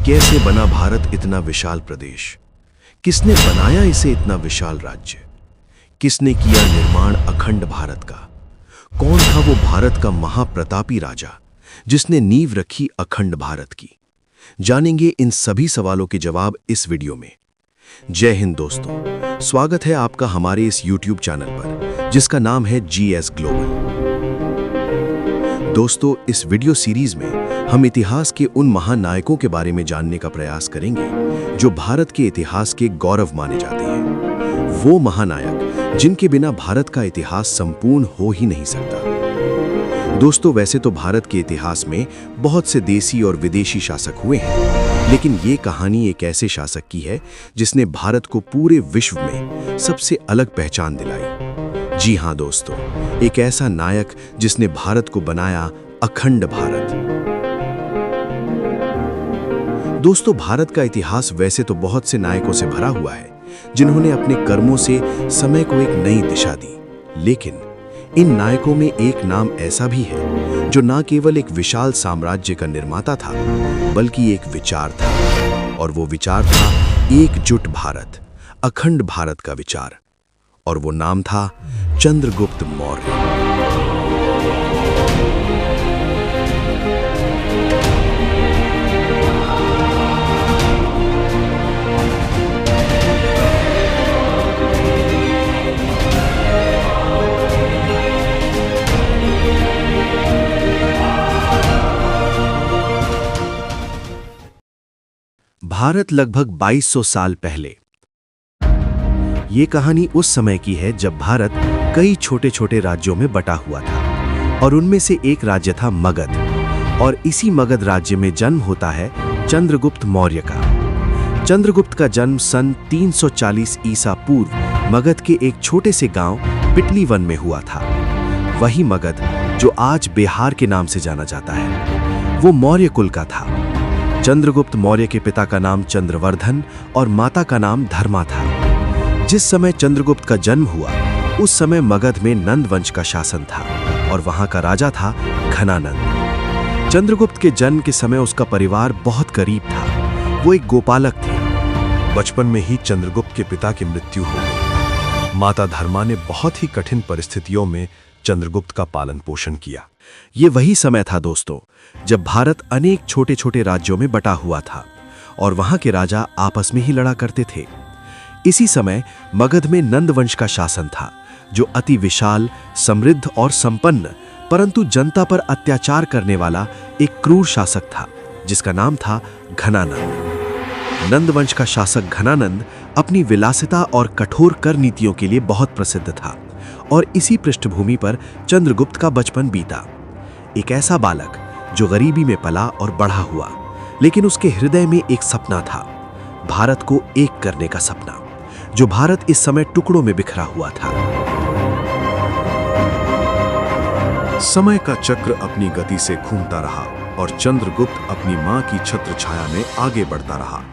कैसे बना भारत इतना विशाल प्रदेश? किसने बनाया इसे इतना विशाल राज्य? किसने किया निर्माण अखंड भारत का? कौन था वो भारत का महाप्रतापी राजा जिसने नींव रखी अखंड भारत की? जानेंगे इन सभी सवालों के जवाब इस वीडियो में। जय हिंद दोस्तों, स्वागत है आपका हमारे इस YouTube चैनल पर जिसका नाम है GS ग्लोबल। दोस्तों, इस वीडियो सीरीज में हम इतिहास के उन महानायकों के बारे में जानने का प्रयास करेंगे जो भारत के इतिहास के गौरव माने जाते हैं। वो महानायक जिनके बिना भारत का इतिहास संपूर्ण हो ही नहीं सकता। दोस्तों, वैसे तो भारत के इतिहास में बहुत से देसी और विदेशी शासक हुए हैं, लेकिन ये कहानी एक ऐसे शासक की है जिसने भारत को पूरे विश्व में सबसे अलग पहचान दिलाई। जी हाँ दोस्तों, एक ऐसा नायक जिसने भारत को बनाया अखंड भारत। दोस्तों, भारत का इतिहास वैसे तो बहुत से नायकों से भरा हुआ है जिन्होंने अपने कर्मों से समय को एक नई दिशा दी, लेकिन इन नायकों में एक नाम ऐसा भी है जो न केवल एक विशाल साम्राज्य का निर्माता था, बल्कि एक विचार था, और वो विचार था एकजुट भारत, अखंड भारत का विचार, और वो नाम था चंद्रगुप्त मौर्य। भारत लगभग 2200 साल पहले। ये कहानी उस समय की है जब भारत कई छोटे छोटे राज्यों में बटा हुआ था, और उनमें से एक राज्य था मगध, और इसी मगध राज्य में जन्म होता है चंद्रगुप्त मौर्य का। चंद्रगुप्त का जन्म सन 340 ईसा पूर्व मगध के एक छोटे से गांव पिटलीवन में हुआ था। वही मगध जो आज बिहार के नाम से जाना जाता है, वो मौर्य कुल का था। चंद्रगुप्त मौर्य के पिता का नाम चंद्रवर्धन और माता का नाम धर्मा था। जिस समय चंद्रगुप्त का जन्म हुआ उस समय मगध में नंद वंश का शासन था, और वहां का राजा था घनानंद। चंद्रगुप्त के जन्म के समय उसका परिवार बहुत गरीब था। वो एक गोपालक थे। बचपन में ही चंद्रगुप्त के पिता की मृत्यु हो गई। माता धर्मा ने बहुत ही कठिन परिस्थितियों में चंद्रगुप्त का पालन पोषण किया। ये वही समय था दोस्तों जब भारत अनेक छोटे छोटे राज्यों में बटा हुआ था, और वहां के राजा आपस में ही लड़ा करते थे। इसी समय मगध में नंद वंश का शासन था, जो अति विशाल, समृद्ध और संपन्न, परंतु जनता पर अत्याचार करने वाला एक क्रूर शासक था जिसका नाम था घनानंद। नंद वंश का शासक घनानंद अपनी विलासिता और कठोर कर नीतियों के लिए बहुत प्रसिद्ध था, और इसी पृष्ठभूमि पर चंद्रगुप्त का बचपन बीता। एक ऐसा बालक जो गरीबी में पला और बढ़ा हुआ, लेकिन उसके हृदय में एक सपना था, भारत को एक करने का सपना, जो भारत इस समय टुकड़ों में बिखरा हुआ था। समय का चक्र अपनी गति से घूमता रहा और चंद्रगुप्त अपनी मां की छत्र छाया में आगे बढ़ता रहा।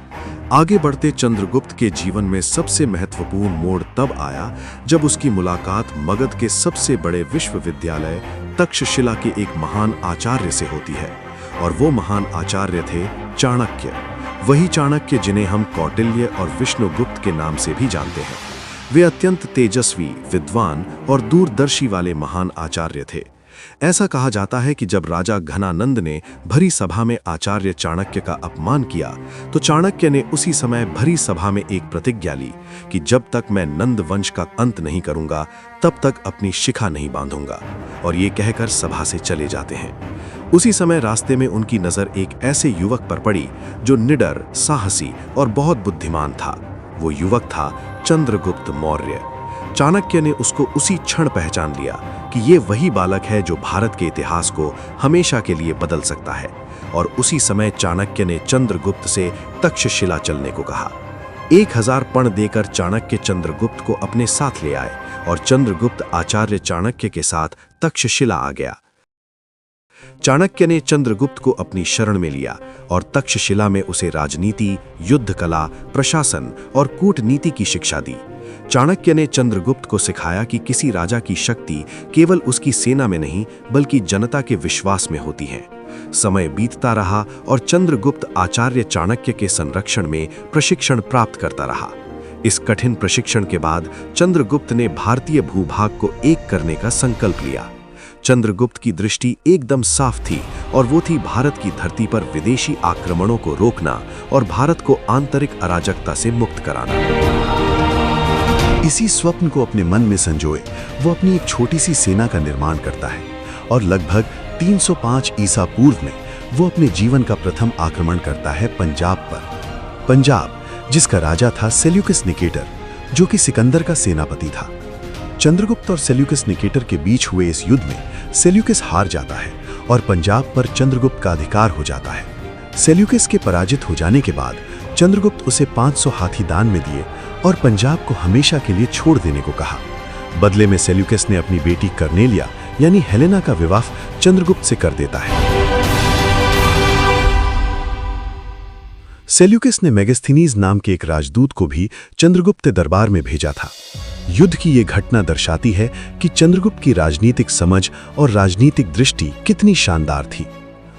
आगे बढ़ते चंद्रगुप्त के जीवन में सबसे महत्वपूर्ण मोड़ तब आया जब उसकी मुलाकात मगध के सबसे बड़े विश्वविद्यालय तक्षशिला के एक महान आचार्य से होती है, और वो महान आचार्य थे चाणक्य। वही चाणक्य जिन्हें हम कौटिल्य और विष्णुगुप्त के नाम से भी जानते हैं। वे अत्यंत तेजस्वी, विद्वान और दूरदर्शी वाले महान आचार्य थे। ऐसा कहा जाता है कि जब राजा घनानंद ने भरी सभा में आचार्य चाणक्य का अपमान किया, तो चाणक्य ने उसी समय भरी सभा में एक प्रतिज्ञा ली कि जब तक मैं नंद वंश का अंत नहीं करूंगा तब तक अपनी शिखा नहीं बांधूंगा, और ये कहकर सभा से चले जाते हैं। उसी समय रास्ते में उनकी नजर एक ऐसे युवक पर पड़ी जो निडर, साहसी और बहुत बुद्धिमान था। वो युवक था चंद्रगुप्त मौर्य। चाणक्य ने उसको उसी क्षण पहचान लिया कि ये वही बालक है जो भारत के इतिहास को हमेशा के लिए बदल सकता है, और उसी समय चाणक्य ने चंद्रगुप्त से तक्षशिला चलने को कहा। 1000 पण देकर चाणक्य चंद्रगुप्त को अपने साथ ले आए, और चंद्रगुप्त आचार्य चाणक्य के साथ तक्षशिला आ गया। चाणक्य ने चंद्रगुप्त को अपनी शरण में लिया और तक्षशिला में उसे राजनीति, युद्ध कला, प्रशासन और कूटनीति की शिक्षा दी। चाणक्य ने चंद्रगुप्त को सिखाया कि किसी राजा की शक्ति केवल उसकी सेना में नहीं बल्कि जनता के विश्वास में होती है, समय बीतता रहा और चंद्रगुप्त आचार्य चाणक्य के संरक्षण में प्रशिक्षण प्राप्त करता रहा। इस कठिन प्रशिक्षण के बाद चंद्रगुप्त ने भारतीय भूभाग को एक करने का संकल्प लिया। चंद्रगुप्त की दृष्टि एकदम साफ थी और वो थी भारत की धरती पर विदेशी आक्रमणों को रोकना और भारत को आंतरिक अराजकता से मुक्त कराना। इसी स्वप्न को अपने मन में संजोए वो अपनी एक छोटी सी सेना का निर्माण करता है और लगभग 305 ईसा पूर्व में वो अपने जीवन का प्रथम आक्रमण करता है पंजाब पर। पंजाब जिसका राजा था सेल्यूकस निकेटर, जो कि सिकंदर का सेनापति था। चंद्रगुप्त और सेल्यूकस निकेटर के बीच हुए इस युद्ध में सेल्यूकस हार जाता है और पंजाब पर चंद्रगुप्त का अधिकार हो जाता है। सेल्यूकस के पराजित हो जाने के बाद चंद्रगुप्त उसे 500 हाथी दान में दिए और पंजाब को हमेशा के लिए छोड़ देने को कहा। बदले में सेल्यूकस ने अपनी बेटी कर्नेलिया यानी हेलेना का विवाह चंद्रगुप्त से कर देता है। सेल्यूकस ने मेगास्थनीज नाम के एक राजदूत को भी चंद्रगुप्त दरबार में भेजा था। युद्ध की ये घटना दर्शाती है कि चंद्रगुप्त की राजनीतिक समझ और राजनीतिक दृष्टि कितनी शानदार थी।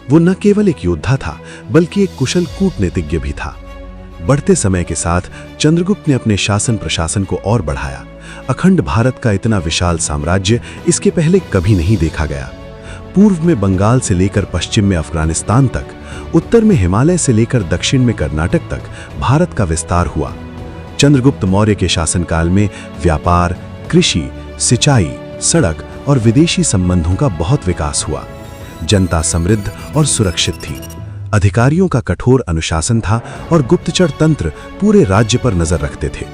वो न केवल एक योद्धा था बल्कि एक कुशल कूटनीतिज्ञ भी था। बढ़ते समय के साथ चंद्रगुप्त ने अपने शासन प्रशासन को और बढ़ाया। अखंड भारत का इतना विशाल साम्राज्य इसके पहले कभी नहीं देखा गया। पूर्व में बंगाल से लेकर पश्चिम में अफगानिस्तान तक, उत्तर में हिमालय से लेकर दक्षिण में कर्नाटक तक भारत का विस्तार हुआ। चंद्रगुप्त मौर्य के शासनकाल में व्यापार, कृषि, सिंचाई, सड़क और विदेशी संबंधों का बहुत विकास हुआ। जनता समृद्ध और सुरक्षित थी। अधिकारियों का कठोर अनुशासन था और गुप्तचर तंत्र पूरे राज्य पर नजर रखते थे।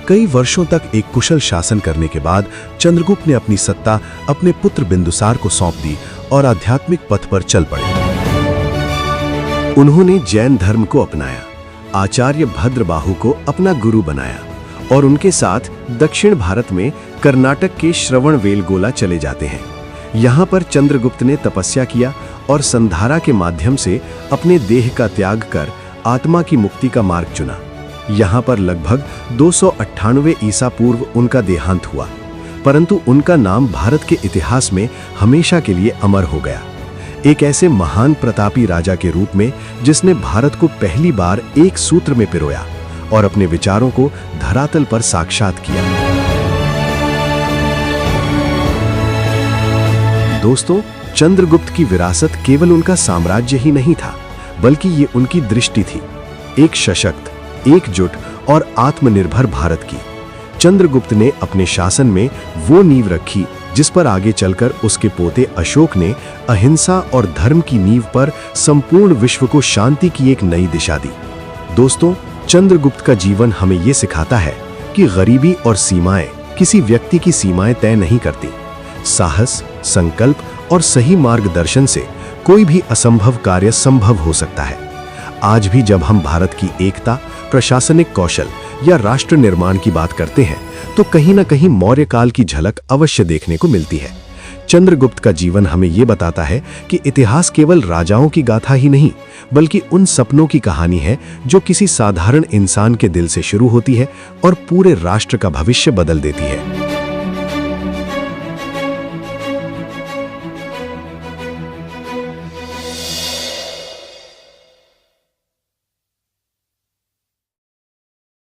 कई वर्षों तक एक कुशल शासन करने के बाद चंद्रगुप्त ने अपनी सत्ता अपने पुत्र बिंदुसार को सौंप दी और आध्यात्मिक पथ पर चल पड़े। उन्होंने जैन धर्म को अपनाया, आचार्य भद्रबाहु को अपना गुरु बनाया और उनके साथ दक्षिण भारत में कर्नाटक के श्रवणबेलगोला चले जाते हैं। यहाँ पर चंद्रगुप्त ने तपस्या किया और संधारा के माध्यम से अपने देह का त्याग कर आत्मा की मुक्ति का मार्ग चुना। यहाँ पर लगभग 298 ईसा पूर्व उनका देहांत हुआ, परंतु उनका नाम भारत के इतिहास में हमेशा के लिए अमर हो गया। एक ऐसे महान प्रतापी राजा के रूप में जिसने भारत को पहली बार एक सूत्र में पिरोया और अपने विचारों को धरातल पर साक्षात किया। दोस्तों, चंद्रगुप्त की विरासत केवल उनका साम्राज्य ही नहीं था, बल्कि ये उनकी दृष्टि थी, एक सशक्त, एकजुट और आत्मनिर्भर भारत की। चंद्रगुप्त ने अपने शासन में वो नींव रखी जिस पर आगे चलकर उसके पोते अशोक ने अहिंसा और धर्म की नींव पर संपूर्ण विश्व को शांति की एक नई दिशा दी। दोस्तों, चंद्रगुप्त का जीवन हमें ये सिखाता है कि गरीबी और सीमाएं किसी व्यक्ति की सीमाएं तय नहीं करती। साहस, संकल्प और सही मार्गदर्शन से कोई भी असंभव कार्य संभव हो सकता है। आज भी जब हम भारत की एकता, प्रशासनिक कौशल या राष्ट्र निर्माण की बात करते हैं तो कहीं ना कहीं मौर्य काल की झलक अवश्य देखने को मिलती है। चंद्रगुप्त का जीवन हमें ये बताता है कि इतिहास केवल राजाओं की गाथा ही नहीं, बल्कि उन सपनों की कहानी है जो किसी साधारण इंसान के दिल से शुरू होती है और पूरे राष्ट्र का भविष्य बदल देती है।